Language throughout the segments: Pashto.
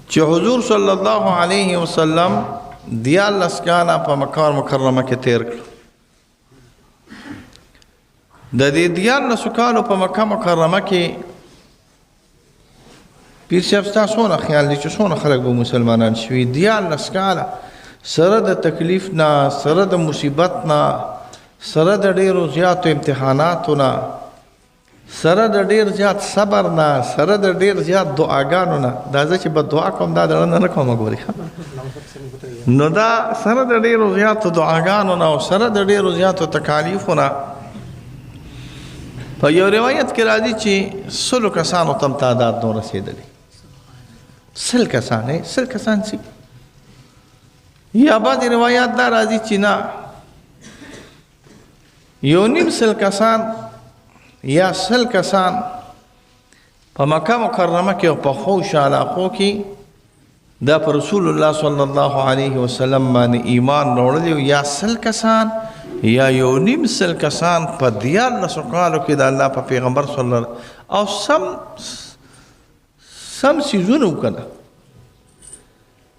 چې حضور صلی الله علیه وسلم 14 کاله په مکه مکرمه کې تیر کړ. د دې 14 کالو په مکه مکرمه کې پیر صاحب تاسو څونه خیال دي چې څونه خلک به مسلمانان شوي؟ 14 کاله سره د تکلیف نه، سره د مصیبت نه، سره د ډیرو زیاتو امتحاناتو نه، سره د ډیر زیات صبر نه، سره د ډیر زیات دعاګانو نه. دا زه چې بد دعا کوم دا دړنه نه کوم ګوري، نو دا سره د ډیرو زیاتو دعاګانو نه او سره د ډیرو زیاتو تکالیفو نه په یو روایت کې راځي چې 100 کسانو تم تعداد نو رسېدلی. 100 کسان سي. یا بعضې روایات دا راځي چې نه 1.5 کسان یا 100 کسان په مکه مکرمه کې او په خوش علاقو کې دا پر رسول الله صلی الله علیه وسلم باندې ایمان راوړلی، یا 100 کسان یا 1.5 کسان په 14 کالو کې د الله په پیغمبر صلی الله علیه او سم سیزونه وکړه.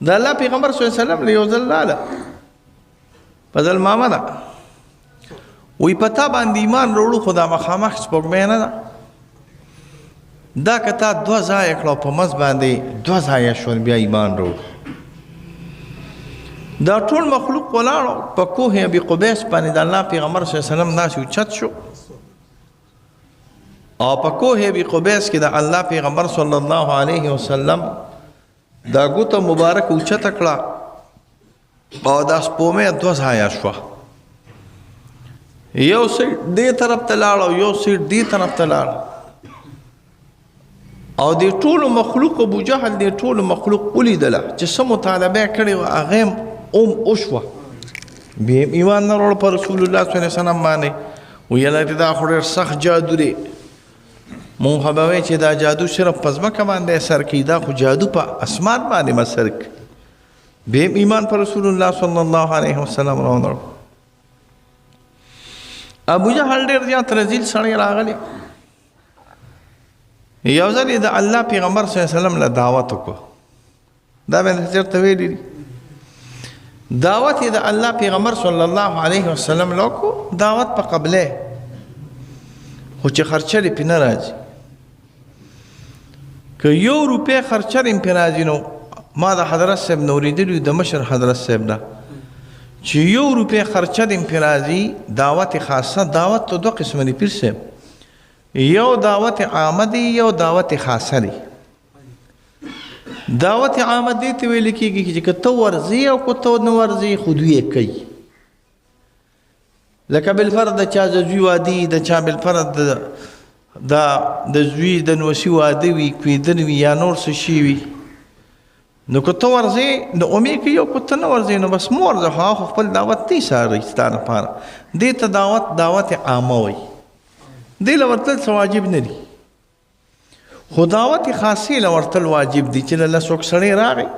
د الله پیغمبر صلی الله علیه وسلم له یو ځل لاله په ځل ماما ده وی پتا باندې ایمان وروړو، خو دا مخامخ سپوږمۍ نه ده، دا که تا 2 ځایه کړه په مز باندې 2 ځایه شول بیا ایمان وروړو. دا ټول مخلوق ولاړو په کوه ابي قبیس باندې د الله پیغمبر صلی الله علیه وسلم داسې اوچت شو، او په کوه ابي قبیس کې د الله پیغمبر صلی الله علیه وسلم دا ګوته مبارک اوچته کړه او دا سپوږمۍ 2 ځایه شوه. یو سیټ دې طرف ته لاړ او یو سیټ دې طرف ته لاړ، او دې ټولو مخلوق ابو جهل دې ټولو مخلوق ولیدله چې څه مطالبه کړې وه، هغه هم وشوه. بیا ایمان نه وروړ په رسول الله صلی الله علیه وسلم باندې. ویله دا خو ډېر سخت جادو دی، مونږ خو به وایو چې دا جادو صرف په ځمکه باندې اثر کوي، دا خو جادو په اسمان باندې اثر کوي. بیا ایمان په رسول الله صلی الله علیه وسلم راوړ. ابو جهل ډېر زیات رذیل سړی راغلی. یو ځل یې د الله پیغمبر صلی الله علیه وسلم له دعوت وکړو. دا به مې چېرته ویلي دي. دعوت یې د الله پیغمبر صلی الله علیه وسلم له وکړو، دعوت په قبله، خو چې خرچه دې پې نه راځي. که 1 روپۍ خرچه دې پې راځي نو ما د حضرت صاحب نه اورېدلي د مشر حضرت صاحب نه چې 1 روپۍ خرچه دې پې راځي. دعوت خاصه، دعوت تو 2 قسمه دي پیر صاحب، یو دعوت عامه دی، یو دعوت خاصه دی. دعوت عامه دی ته ویل کېږي چې که ته ورځې او که ته نه ورځې خو دوی یې کوي. لکه بالفرض د چا د زوی واده وي، د چا بالفرض د زوی د نوسي واده وي، کویدن وي یا نور څه شي وي، نو که ته ورځې د امید کوي او که ته نه ورځې نو بس مه ورځه، خو هغه خپل دعوت نه څاري ستا لپاره. دې ته دعوت عامه وایي. دې له ورتل څه واجب نه دي، خو دعوت خاصې له ورتل واجب دي. چې له څوک سړی راغی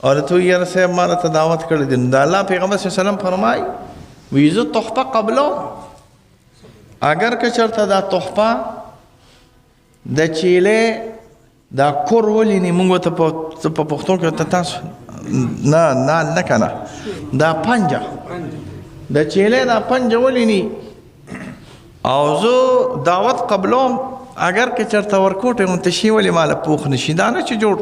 او ته وایي یاره صاحب ما راته دعوت کړی دی، نو د الله پیغمبر صلی الله علیه وسلم فرمایي وایي زه تحفه قبلوم. اگر که چېرته دا تحفه د چیلې دا کور ولینې، موږ ورته په پښتو کې ورته تاسو نه که نه دا پنجه د چیلې دا پنجه ولینې او زه دعوت قبلوم، اگر که چېرته ورکوټې غوندې شي ولې ماله پوخ نه شي. دا نه چې جوړ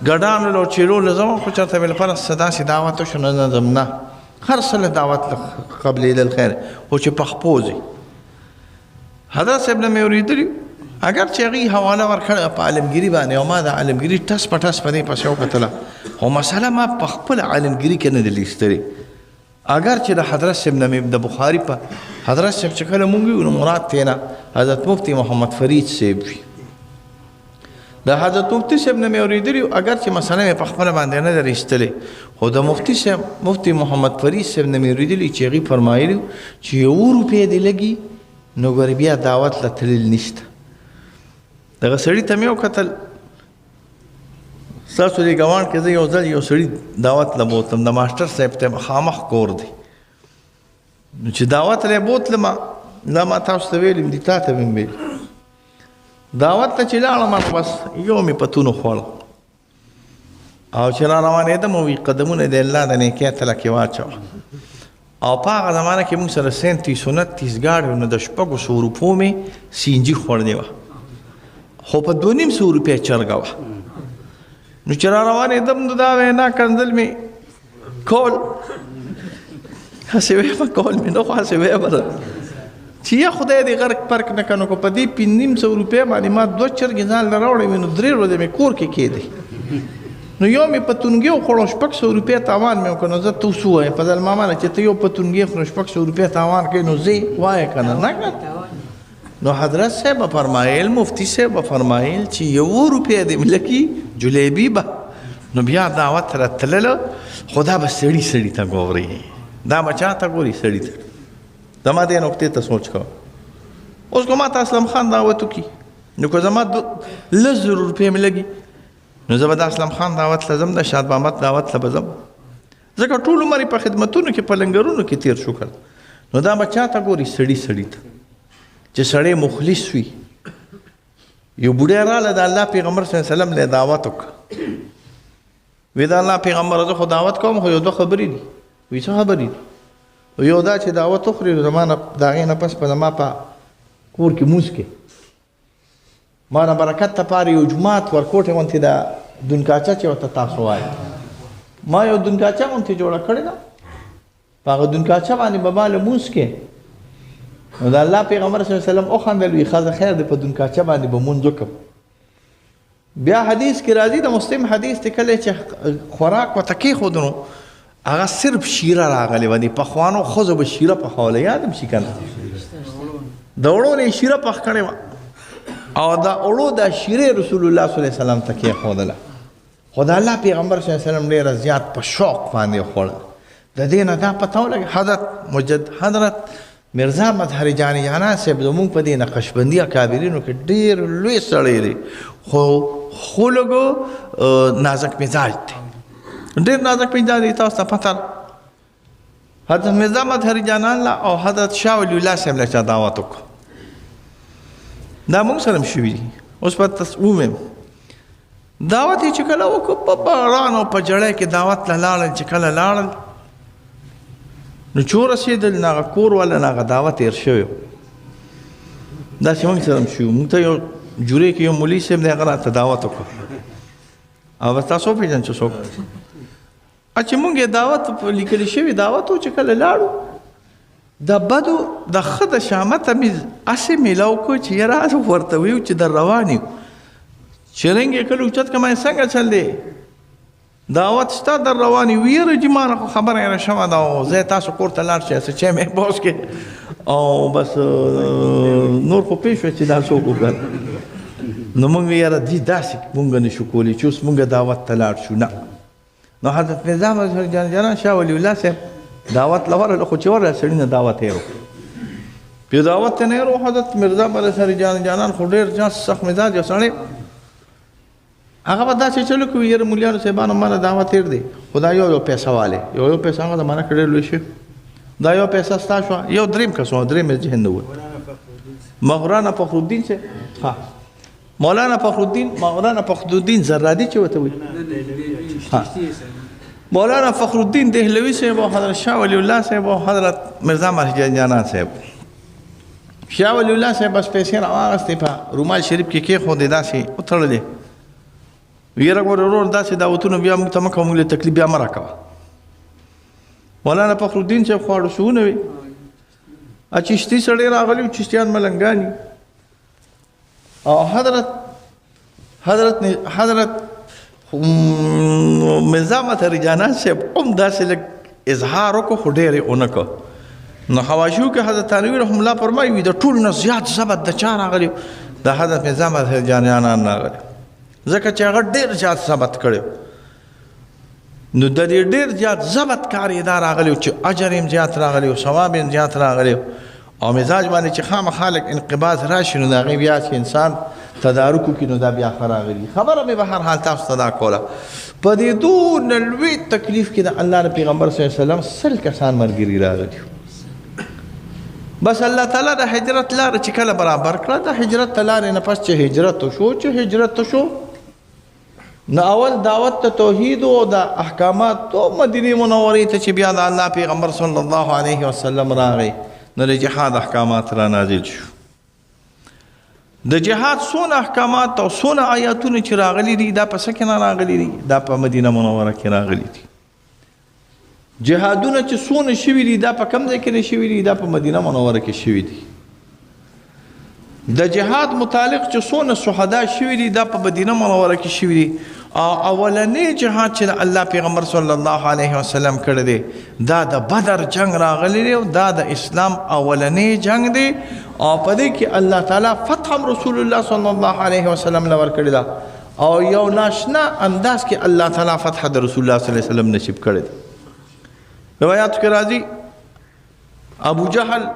ګډانو له چیلو له زما خو چېرته مې لپاره څه داسې دعوت وشو نه ځم، نه هر څه له دعوت قبلېدل خیر، خو چې په خپو ځي. حضرت صاحب نه مې اورېدلي اگر چې هغې حواله ورکړې په عالمګیري باندې او ما د عالمګیري ټس په ټس په دې پسې وکتله، خو مسله ما په خپله عالمګیري کې نه ده لیستلې. اگر چې د حضرت صاحب نه مې د بخاري په حضرت صاحب چې کله مونږ وي نو مراد تېنه حضرت مفتي محمد فرید صاحب وي. د حضرت مفتي صاحب نه مې اورېدلي اگر چې مسله مې په خپله باندې نه ده لیستلې، خو د مفتي محمد فرید صاحب نه مې اورېدلي چې هغې فرمایلي چې 1 روپۍ دې لګي نو ګورې بیا دعوت له تلل نشته. دغه سړي ته مې وکتل، ستاسو دې ګاونډ کې زه یو ځل یو سړي دعوت له بوتلم، د ماسټر صاحب ته مخامخ کور دی، نو چې دعوت له بوتلم لا ما تاسو ته ویلم دي تا ته مې ویل دعوت ته چې لاړم نو بس یو مې پتون خوړ او چې را روانېدم وي قدمونه د الله د نیکۍ تله کې واچوه او په هغه زمانه کې موږ سره 37 ګاډي نو د 600 روپو مې سینجي خوړلې وه خو په 250 روپۍ چرګه وه نو چې را روانېدم نو دا وینا کنځل مې کول هسې ویمه کول مې نه خو هسې ویمه چې یا خدای دې غرق پرک نه کنو کو په دې 500 روپۍ باندې ما 2 چرګې ځان له راوړې وې نو 3 ورځې مې کور کې کېدې نو یو مې پتونګي وخوړو 600 روپۍ تاوان مې وکړ نو زه ته اوس ووایم فضل ماما نه چې ته یو پتونګي خورو 600 روپۍ تاوان کوې نو زه وایه که نه نو حضرت صاحب فرمایل مفتی صاحب فرمایل چې 1 روپۍ دې ملکي جلیبي به نو بیا دعوت سره تلله خو دا به سړي سړي ته ګوري دا به چا ته ګوري سړي ته زما دې نقطې ته سوچ کوه اوس که ما ته اسلم خان دعوت وکړي نو که زما 2 روپۍ مې لګي نو زه به د اسلم خان دعوت له ځم د شاد محمد دعوت له به ځم ځکه ټول عمر یې په خدمتونو کې په لنګرونو کې تېر شو کړه نو دا به چا ته ګوري سړي سړي ته چې سړی مخلص وي یو بوډۍ راله د الله پیغمبر صلی الله علیه وسلم له دعوت وکړه وی د الله پیغمبر زه خو دعوت کوم خو یو 2 خبرې دي وی څه خبرې دي یو دا چې دعوت وخوري نو زما نه د هغې نه پس په زما په کور کې مونځ کې ما نه برکت لپاره یو جومات ورکوټې غوندې د دونکاچه چې ورته تاسو وایي ما یو دونکاچه غوندې جوړه کړې ده په هغه دونکاچه باندې به ما لمونځ کې نو د الله پیغمبر صلی الله علیه وسلم وخندل وي ښځه خیر دی په دونکاچه باندې به مونځ وکړم بیا حدیث کې راځي د مسلم حدیث دی کله چې خوراک ورته کېښود نو هغه صرف شیره راغلې وه د پخوانو ښځو به شیره پخوله یاد هم شي که نه د وړو نه یې شیره پخ کړې وه او دا اړو دا شیره رسول الله صلی الله علیه وسلم ته کېښودله خو د الله پیغمبر صلی الله علیه وسلم ډېره زیات په شوق باندې خوړه د دې نه دا پته ولګي حضرت مرزا مظهر جان جانا صاحب زموږ په دې نقشبندي اکابرینو کې ډېر لوی سړی دی خو لږ نازک مزاج دی ډېر نازک مزاج دی تاسو ته پته حضرت مرزا مظهر جانان له او حضرت شاه ولی الله صاحب له چا دعوت وکړه دا موږ سره هم شوي دي اوس به تاسو ووایم دعوت یې چې کله وکړو په باران او په جړی کې دعوت له لاړل چې کله لاړل نو چې ورسېدل نه هغه کور والا نه هغه دعوت تېر شوی و داسې موږ سره هم شوي موږ ته یو جورې کې یو مولي صاحب دی هغه راته دعوت وکړو او بس تاسو وپېژنئ چې څوک چې موږ یې دعوت لیکلی شوي دعوت و چې کله لاړو د بدو د ښه د شامته مې هسې میلاو کړو چې یاره ورته ویو چې در روان یو چې رنګ یې کله اوچت کړم څنګه چل دی دعوت شته در روان یو ویره چې ما نه خو خبره یې شوه ده او زه تاسو کور ته لاړ شئ څه چای مې بوس کې او بس نور خو پوه شوه چې دا څوک وکړ نو موږ یاره دې داسې موږ نه شو کولی چې اوس موږ دعوت ته لاړ شو نه نو حضرت مرزا مظهر جان شاه ولی الله صاحب دعوت لورله خو چې ورله سړي نه دعوت یې وکړو بیا دعوت ته نه یې حضرت مرزا مظهر جانان خو ډېر سخت مزاج یو سړی هغه به داسې چلو کوي یاره مولیانو صاحبانو ما نه دعوت تېر دی خو دا یو پیسه والی یو پیسه هغه زمانه کې ډېر لوی شي دا یو پیسه ستا شوه یو درېیم کس و درېیم یې ذهن نه و مولانا فخرالدین صاحب ها مولانا فخرالدین زرادي چې ورته وایي مولانا فخرالدین دهلوي صاحب او حضرت شاه ولی الله صاحب او حضرت مرزا مظهر جانان صاحب شاه ولی الله صاحب بس پیسې راواغستې په رومال شریف کې کېښودې داسې وتړلې ویره ګوره ورور داسې دعوتونه بیا موږ ته مه کوه موږ له تکلیف بیا مه راکوه مولانا فخرالدین صاحب خواړه شوونه وي چشتي سړی راغلی و چشتیان ملنګاني او حضرت مرزا مظهر جانان صاحب هم داسې لږ اظهار وکړو خو ډېر یې ونه کړ نو حواشیو کې حضرت تانوي رحم الله فرمایي وي د ټولو نه زیات ضبط د چا راغلی د حضرت مرزا مظهر جانان راغلی ځکه چې هغه ډېر زیات ضبط کړی نو د دې ډېر زیات ضبط کار یې دا راغلی چې اجر یې زیات راغلی او ثواب یې زیات راغلی او مزاج باندې چې خامخا لږ انقباض راشي نو د هغې بیا چې انسان تدارک وکړي نو دا بیا ښه راغلي خبره مې به هر حال تاسو ته دا کوله په دې دونه لوی تکلیف کې د الله د پیغمبر صلی الله علیه وسلم 100 کسان ملګري راغلي بس الله تعالی د هجرت لار چې کله برابر کړه د هجرت لارې نه پس چې هجرت وشو چې هجرت وشو نو اول دعوت ته توحید او د احکامات تو مدینه منورې ته چې بیا د الله پیغمبر صلی الله علیه وسلم راغی نو د جهاد احکامات را نازل شو د جهاد څونه احکامات او څونه آیاتونه چې راغلي دي دا په څه کې نه راغلي دي دا په مدینه منوره کې راغلي دي جهادونه چې څونه شوي دي دا په کوم ځای کې نه شوي دي دا په مدینه منوره کې شوي دي د جهاد متعلق چې څونه شهدا شوي دي دا په مدینه منوره کې شوي دي او اولنی جهاد چې الله پیغمبر صلی الله علیه وسلم کړی دی دا د بدر جنگ راغلی دی او دا د اسلام اولنی جنگ دی او په دې کې الله تعالی فتح رسول الله صلی الله علیه وسلم لور کړی دا او یو ناشنا انداز کې الله تعالی فتح د رسول الله صلی الله علیه وسلم نصیب کړی دی روایات کې راځي ابو جهل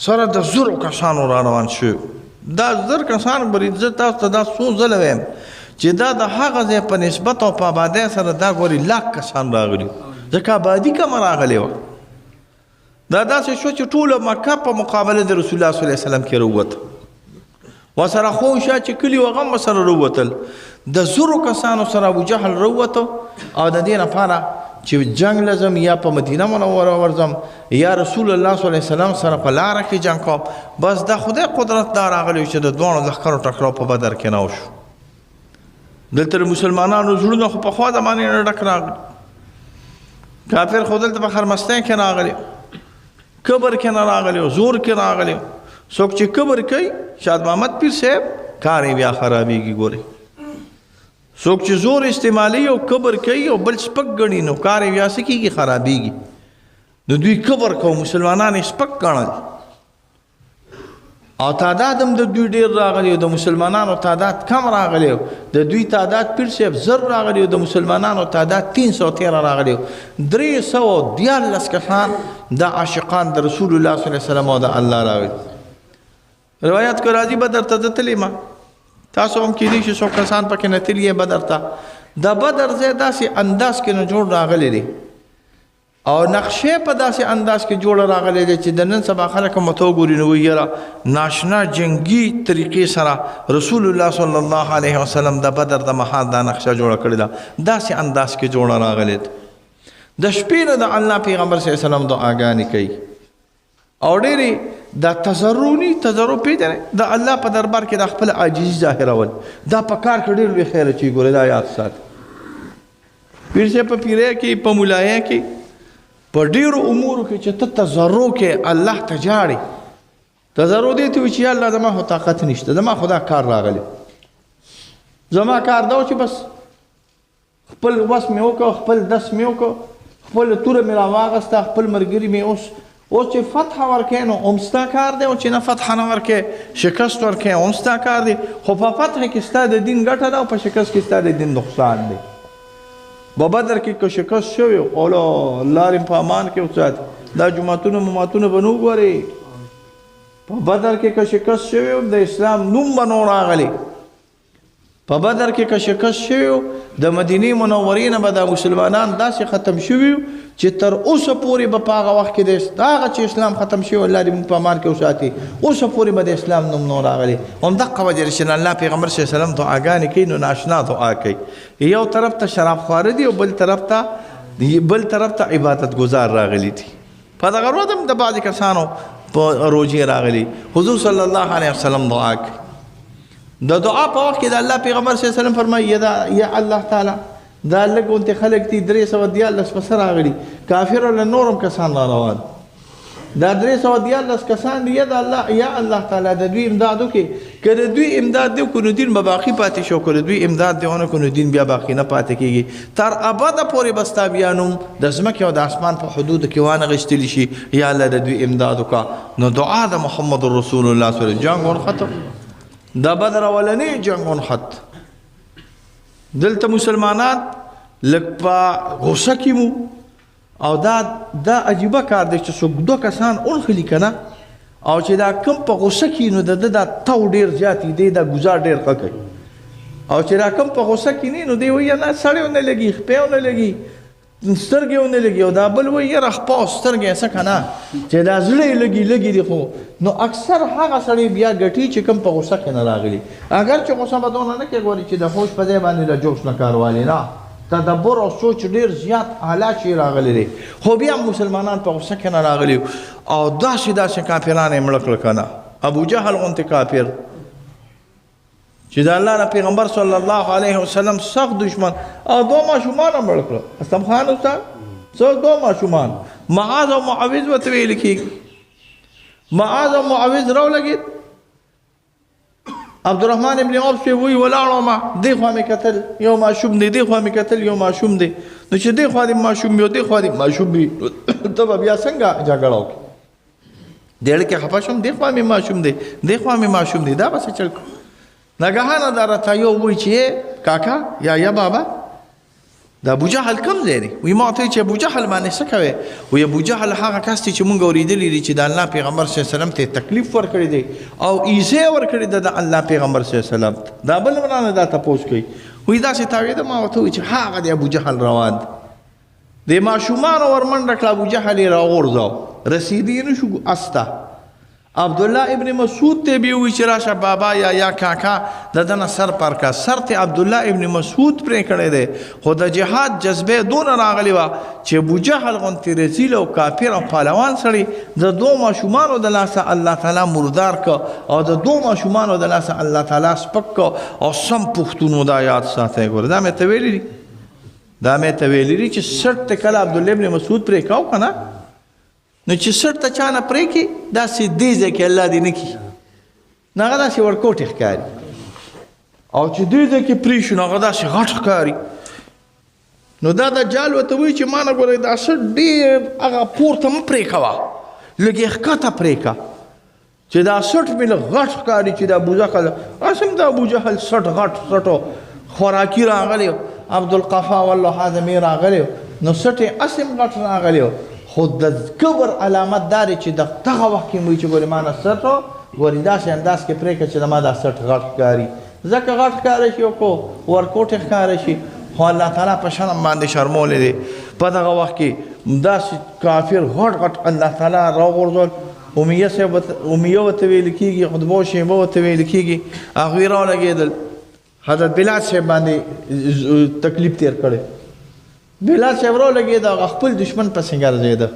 سره د زرو کسانو را روان شو دا زر کسان برید زه تاسو ته دا څو ځله وایم چې دا د هغه ځای په نسبت او په آبادۍ سره دا ګوري لاک کسان راغلي ځکه آبادي کمه راغلې وه دا داسې شو چې ټوله مکه په مقابله د رسول الله صلی الله علیه وسلم کې راووته ورسره خوشه چې کلي و غم سره راووتل د زرو کسانو سره ابو جهل راووته او د دې لپاره چې جنگ لازم یا په مدینه منوره ورځم یا رسول الله صلی الله علیه وسلم سره په لاره کې جنگ کوم بس د خدای قدرت دا راغلی چې د دواړو لښکرو ټکراو په بدر کې نه وشو دلته مسلمانانو زړونه خو پخوا زمانې نه ډک راغلي کافر خو دلته په خرمستۍ کې راغلي کبر کې نه راغلي او زور کې راغلي څوک چې کبر کوي شاد محمد پیر صاحب کار یې بیا خرابېږي ګورئ څوک چې زور استعمالي او کبر کوي او بل سپک ګڼي نو کار یې بیا څه کېږي خرابېږي نو دوی کبر کوو مسلمانان یې سپک ګڼل او تعداد هم د دوی ډېر راغلی او د مسلمانانو تعداد کم راغلی د دوی تعداد پیر صاحب زر راغلی او د مسلمانانو تعداد 313 راغلی 314 کسان د عاشقان د رسول الله صلی الله علیه وسلم او د الله راغلي روایت کو راځي بدر ته تللی ما تاسو هم کېدی شي څو کسان پکې نه تللی بدر ته د بدر ځای داسې انداز کې نه جوړ راغلی دی او نقشې په داسې انداز کې جوړ راغلی دی چې د نن سبا خلک هم ورته وګوري نو وایي یاره ناشنا جنګي طریقې سره رسول الله صلی الله علیه وسلم د بدر د مهال دا نقشه جوړه کړې ده داسې انداز کې جوړه راغلی ده د شپې نه د الله پیغمبر صلی الله علیه وسلم دعاګانې کوي او ډېرې دا تضرع پېژنئ د الله په دربار کې د خپل عاجزي ظاهرول دا په کار کې ډېر لوی خیر اچوي ګورئ دا یاد ساتئ پیر صاحب په پیرۍ کې په ملایۍ کې په ډېرو امورو کې چې ته تضرع کې الله ته جاړې تضرع دې ته وایي چې یا الله زما خو طاقت نشته زما خو دا کار راغلی زما کار دا و چې بس خپل وس مې وکړ خپل دس مې وکړ خپله توره مې راواغسته خپل ملګري مې اوس چې فتح ورکې نو هم ستا کار دی او چې نه فتح نه ورکې شکست ورکې هم ستا کار دی خو په فتح کې ستا د دین ګټه ده او په شکست کې ستا د دین نقصان دی په بدر کې که شکست شوی اولا لارې په امان کې وساتي دا جماعتونه مماتونه به نه وګورئ په بدر کې که شکست شوی د اسلام نوم به نه راغلی په بدر کې که شکست شوی د مدینې منورې نه به دا مسلمانان داسې ختم شوي چې تر اوسه پورې به په هغه وخت کې د هغه چې اسلام ختم شوی الله دې موږ په امان کې وساتي اوسه پورې به د اسلام نوم نه راغلی همدغه وجه ده چې الله پیغمبر صلی الله علیه وسلم دعاګانې کوي نو ناشنا دعا کوي یو طرف ته شراب خواره دي او بل طرف ته عبادت گزار راغلي دي په دغه ورځ هم د بعضې کسانو په روژې راغلي حضور صلی الله علیه وسلم دعا کوي د دعا په وخت کې د الله پیغمبر صلی الله علیه وسلم فرمایي یا الله تعالی دا لږ غونتې خلک دي 314 پسې راغلي کافر له نورم کسان را روان دا 314 کسان دي یا الله تعالی د دوی امداد وکړي که د دوی امداد دی وکړو نو دین به باقي پاتې شو که د دوی امداد دی ونه کړو نو دین بیا باقي نه پاتې کېږي تر ابده پورې به ستا بیا نوم د ځمکې او د اسمان په حدودو کې وانغښتلی شي یا الله د دوی امداد وکړه نو دعا د محمد رسول الله صلی الله علیه وسلم جنګ ونښته دا بدر اولنی جنگ ونښت دلته مسلمانان لږ په غوسه کې مو او دا عجیبه کار دی چې څوک 2 کسان اونخلي که نه او چې دا کم په غوسه کې نو د ده دا تو ډېر زیات دی دا ګزار ډېر ښه کوي او چې دا کم په غوسه کې نه نو دی وایي نه سړی ونه لګي خپې ونه لګي سترګې ونه لګي او دا بل وایي یاره خپه سترګې څه که نه چې دا زړه یې لګي دي خو نو اکثر هغه سړی بیا ګټي چې کوم په غوسه کې نه راغلي اگر چې غوسه به دونه نه کوي ګوري چې د خوش په ځای باندې د جوش نه کار والي نه تدبر او سوچ ډېر زیات اعلی شي راغلی دی خو بیا مسلمانان په غوسه کې نه راغلي او داسې کافران یې مړه کړل که نه ابو جهل غوندې کافر چې د الله نه پیغمبر صلی الله علیه وسلم سخت دشمن او دو ماشومان هم مړه کړل اسلم خان استاد څو دو ماشومان معاذ او معوذ ورته ویل کېږي معاذ او معوذ راولګېد عبدالرحمن ابن عوف چې وایي ولاړو دې خوا مې کتل یو ماشوم دی دې خوا مې کتل یو ماشوم دی نو چې دې خوا دې ماشوم وي او دې خوا دې ماشوم وي ته به بیا څنګه جګړه وکړې دېړ کې خفه شوم دې خوا مې ماشوم دی دې خوا مې ماشوم دی دا به څه چل کړو ناګهانه دا راته یو وایي چې کاکا یا بابا دا ابو جهل کم ځای دی وایي ما ورته وایي چې ابو جهل باندې څه کوې وایي ابو جهل هغه کس دی چې مونږ اورېدلی دي چې د الله پیغمبر صلی الله علیه وسلم ته تکلیف ورکړی دی او ایزه ورکړې ده د الله پیغمبر صلی الله علیه وسلم دا بل ورانه دا تپوس کوي وایي داسې تاوېده ما ورته وایي چې هغه دی ابو جهل روان دی د ماشومانو ورمنډه کړه ابو جهل یې راغورځاو رسیدی نه شو اس ته عبدالله ابن مسعود ته بیا وایي چې راشه بابا یا کاکا د ده نه سر پر کا سر ته عبدالله ابن مسعود پرې کړی دی خو د جهاد جذبه دونه راغلې وه چې ابوجهل غوندې رزیل او کافر او پهلوان سړی د دو ماشومانو د لاسه الله تعالی مردار که او د دو ماشومانو د لاسه الله تعالی سپک که او سم پښتونو دا یاد ساتئ ګوره دا مې ته ویلي دي چې سټ ته کله عبدالله ابن مسعود پرې کاو که نه نو چې سټ ته چا نه پرې کړي داسې دې ځای کې الله دې نه کړي نو هغه داسې ورکوټې ښکاري او چې دې ځای کې پرې شو نو هغه داسې غټ ښکاري نو دا دجال ورته وایي چې ما نه ګورئ دا سټ ډېر هغه پورته مه پرې کوه لږ یې ښکته پرې کړه چې دا سټ مې لږ غټ ښکاري چې د ابوجهل هسې د ابوجهل سټ غټ سټو خوراکي راغلی عبدالقفا والله حازمي راغلی نو سټ یې هسې غټ راغلی خو د کبر علامت دا دی چې دغه وخت کې موږ چې ګورې ما نه سټ ګورې داسې انداز کې پرې کړه چې د ما دا سټ غټ ښکاري ځکه غټ ښکاره شي او کو ورکوټې ښکاره شي خو الله تعالی په شرم باندې شرمولی دی په دغه وخت کې داسې کافر غټ غټ الله تعالی راغورځول امیه ورته ویل کېږي خطبه شیبه ورته ویل کېږي هغوی راولګېدل حضرت بلال صاحب باندې تکلیف تیر کړی بلال صاحب راولګېد هغه خپل دشمن پسې ګرځېده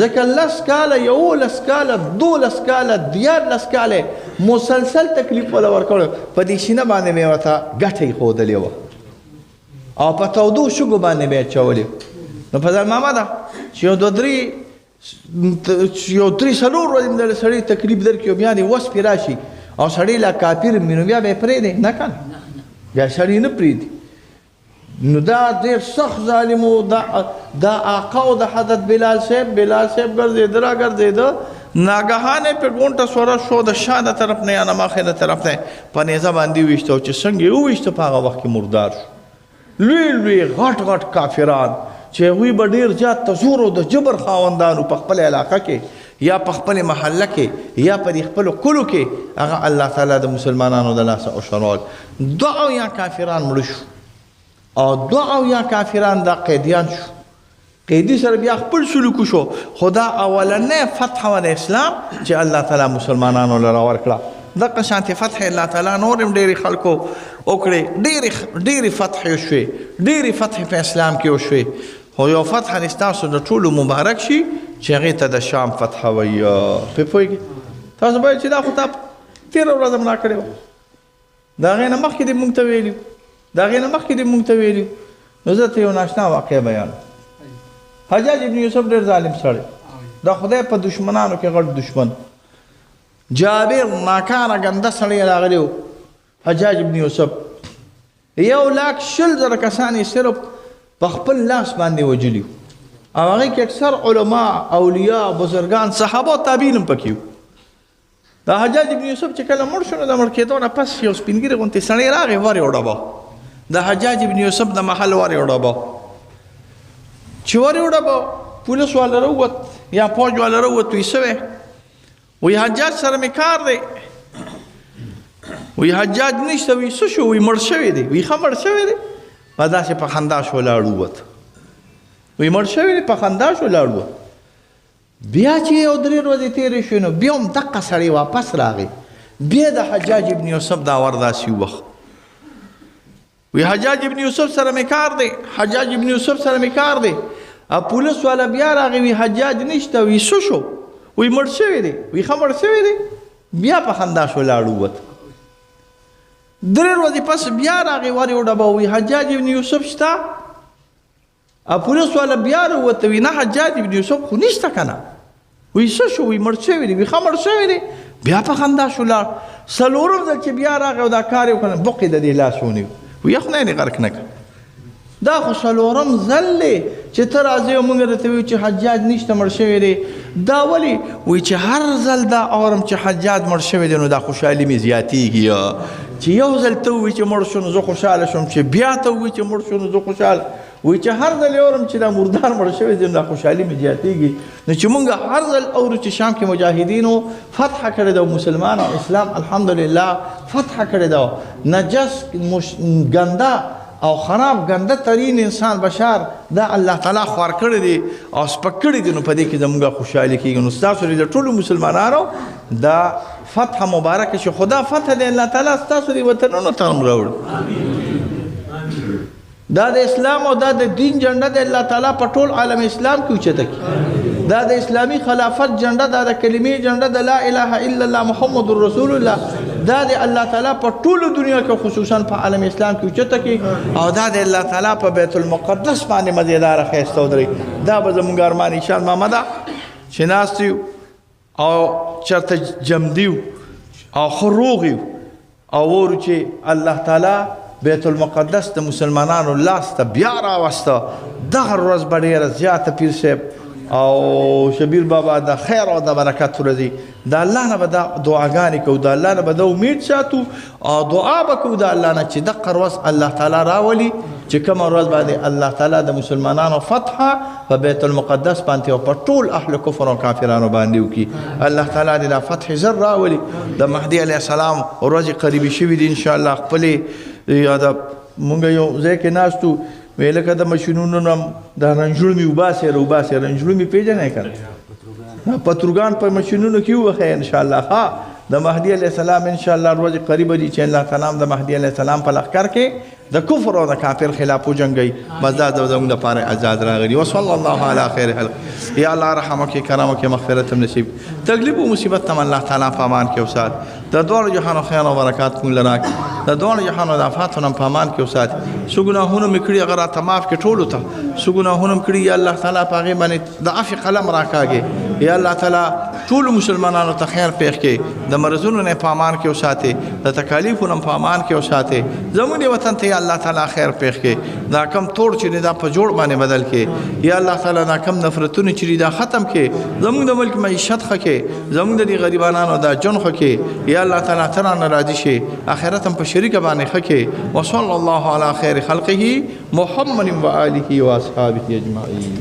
ځکه 10 کاله 11 کاله 12 کاله 14 کاله مسلسل تکلیف ولا ورکړو په دې شینه باندې مې ورته ګټه ایښودلې وه او په تودو شګو باندې مې اچولې نو په ځان ماما ده چې یو درې څلور ورځې مې دله سړي تکلیف درکړي او بیا دې وس پې راشي او سړی لا کافر مې نو بیا به یې پرېږدې نه که بیا سړی نه پرېږدي نو دا ډېر سخت ظالم و دا آقا و د حضرت بلال صاحب ګرځېده را ګرځېده ناګهانه پې ګونټه سوره شو د شا د طرف نه یا نه مخې د طرف نه په نیزه باندې وویشته او چې څنګه یې وویشته په هغه وخت کې مردار شو لوی غټ غټ کافران چې هغوی به ډېر زیات د زور او د جبر خاوندانو په خپل علاقه کې یا په خپل محله کې یا په دې خپلو کلو کې هغه الله تعالی د مسلمانانو د لاسه وشړول 2 کافران مړه شو او 2 کافران دا قیدیان شو قیدی سره بیا خپل سلوک شو خدا اولنې فتح و د اسلام چې الله تعالی مسلمانانو لره ورکړه دغه شانتي فتح الله تعالی نور هم ډېرې خلکو وکړې ډېرې فتح وشوې ډېرې فتح په اسلام کې وشوې خو یو فتح ستاسو د ټولو مبارک شي چې هغې ته د شام فتح وایي پې پوهېږې تاسو باید چې دا خو تا تېره ورځ مړه کړې وه د هغې نه مخکې دې مونږ ته ویلي نو زه ته یو ناشنا واقع بیان حجاج ابن یوسف ډېر ظالم سړی د خدای په دشمنانو کې غټ دشمن جابر ناکاره ګنده سړی راغلی و حجاج ابن یوسف 1,20,000 کسان یې صرف په خپل لاس باندې وجلي او هغې کې اکثر علما اولیاء بزرګان صحابه او تابعین هم پکې وو د حجاج ابن یوسف چې کله مړ شو نو د مړ کېدو نه پس یو سپین ږیرې غوندې سړی راغی ور یې وډباو د حجاج ابن یوسف د محل ور یې وډباو چې ور یې وډباو پولیس والا راووت یا فوج والا راووت وایي څه وی وایي حجاج سره مې کار دی وایي حجاج نشته وایي څه شو وایي مړ شوی دی وایي ښه مړ شوی دی ما داسې په خندا شو ولاړ ووت وی مړ شوی دی په خندا شو لاړ بیا چې یو 3 ورځې تېرې شوې نو بیا هم دقه سړی واپس راغی بیا د حجاج ابن یوسف دا ور داسې ووخت وی حجاج ابن یوسف سره مې کار دی حجاج ابن یوسف سره مې کار دی پولیس والا بیا راغی وی حجاج نشته وی څه شو وی مړ شوی دی وی ښه مړ شوی دی بیا په خندا شو لاړ ووت 3 ورځې پس بیا راغی ور یې وډبه وی حجاج ابن یوسف شته پولیس والا بیا راووته وی نه حجاج ابن یوسف خو نشته که نه وی څه شو وی مړ شوی دی وی ښه مړ شوی دی بیا په خندا شو لاړ 4 ځل چې بیا راغی او دا کار یې وکړ بوق یې د دې لاس ونیو وی خدای دې غرق نه کړه دا خو 4 ځل دی چې ته راځې او موږ درته ویو چې حجاج نشته مړ شوی دی دا ولې وایي چې هر ځل دا اورم چې حجاج مړ شوی دی نو دا خوشحالي مې زیاتېږي چې یو ځل ته ووایي چې مړ شو نو زه خوشحاله شوم چې بیا ته ووایي چې مړ شو نو زه خوشحاله وایي چې هر ځل اورم چې دا مردار مړ شوی دی نو دا خوشحالي مې زیاتېږي نو چې موږ هر ځل اورو چې شام کې مجاهدینو فتح کړې ده مسلمان او اسلام الحمدلله فتح کړې ده نجس ګنده او خراب ګنده ترین انسان بشر دا الله تعالی خوار کړی دی او سپک کړی دی نو په دې کې زموږ خوشحالي کېږي نو ستاسو د ټولو مسلمانانو دا فتح مبارکه چې خدا فتح دی الله تعالی ستاسو د وطنونو ته هم راوړي دا د اسلام او دا د دین جنډه د الله تعالی په ټول عالم اسلام کې اوچته کړي دا د اسلامي خلافت جنډه دا د کلمې جنډه د لا اله الا الله محمد رسول الله دا د الله تعالی په ټولو دنیا کې خصوصا په عالم اسلام کې اوچته کړي او دا د الله تعالی په بیت المقدس باندې مزیدار ښایسته ودرېږي دا به زموږ ارمان انشاء الله محمده چې ناست یو او چېرته جمدي یو او ښه روغ یو او وورو چې الله تعالی بیت المقدس د مسلمانانو لاس ته بیا راوسته دغه ورځ به ډېره زیاته پیر صاحب او شبیر بابا د خیر او د برکت ورځي د الله نه به دا دعاګانې کوو د الله نه به دا امید ساتو او دعا به کوو د الله نه چې دغه ورځ الله تعالی راولي چې کومه ورځ باندې الله تعالی د مسلمانانو فتحه په بیت المقدس باندې او په ټول اهل کفر او کافرانو باندې وکړي الله تعالی دې دا فتح زر راولي د مهدي علیه السلام ورځې قریبې شوي دي انشاءالله خپلې یا د مونږ یو ځای کې ناستو وی لکه د مشینونو نه دا رنجړمي وباسې راوباسې رنجړمي پېژنئ که نه پتروګان په مشینونو کې ووښئ انشاءالله ها د مهدي علیه السلام انشاءالله ورځې قریبه دي چې الله تعالی د مهدي علیه السلام په لښکر کې د کفر او د کافر خلاف وجنګوي بس دا زموږ دپاره اعزاز راغلي وصلی الله علی خیر خلق یا الله رحم وکړي کرم وکړي مغفرت هم نصیب تکلیف او مصیبت هم الله تعالی په امان کې وسات د دواړو جهانو خیر او برکات موږ له راکړي د دواړو جهانو د آفاتو نه په امان کې وساتي څه ګناهونه مې کړي هغه راته معاف کړي ټولو ته څه ګناهونه مې کړي یا الله تعالی په هغې باندې د عفو قلم راکاږي یا الله تعالی ټولو مسلمانانو ته خیر پېښ کړي د مرضونو نه په امان کې وساتي د تکالیفو نه په امان کې وساتي زموږ د وطن ته یا الله تعالی خیر پېښ کړي دا کم توړ چې دا په جوړ باندې بدل کړي یا الله تعالی دا کم نفرتونه چې دا ختم کړي زموږ د ملک معیشت ښه کړي زموږ د غریبانانو دا جون ښه کړي یا الله تعالی ته رانه راضي شي آخرت هم په شریکه باندې ښه کړي وصلی الله علی خیر خلقه محمد و آله و اصحابه اجمعین.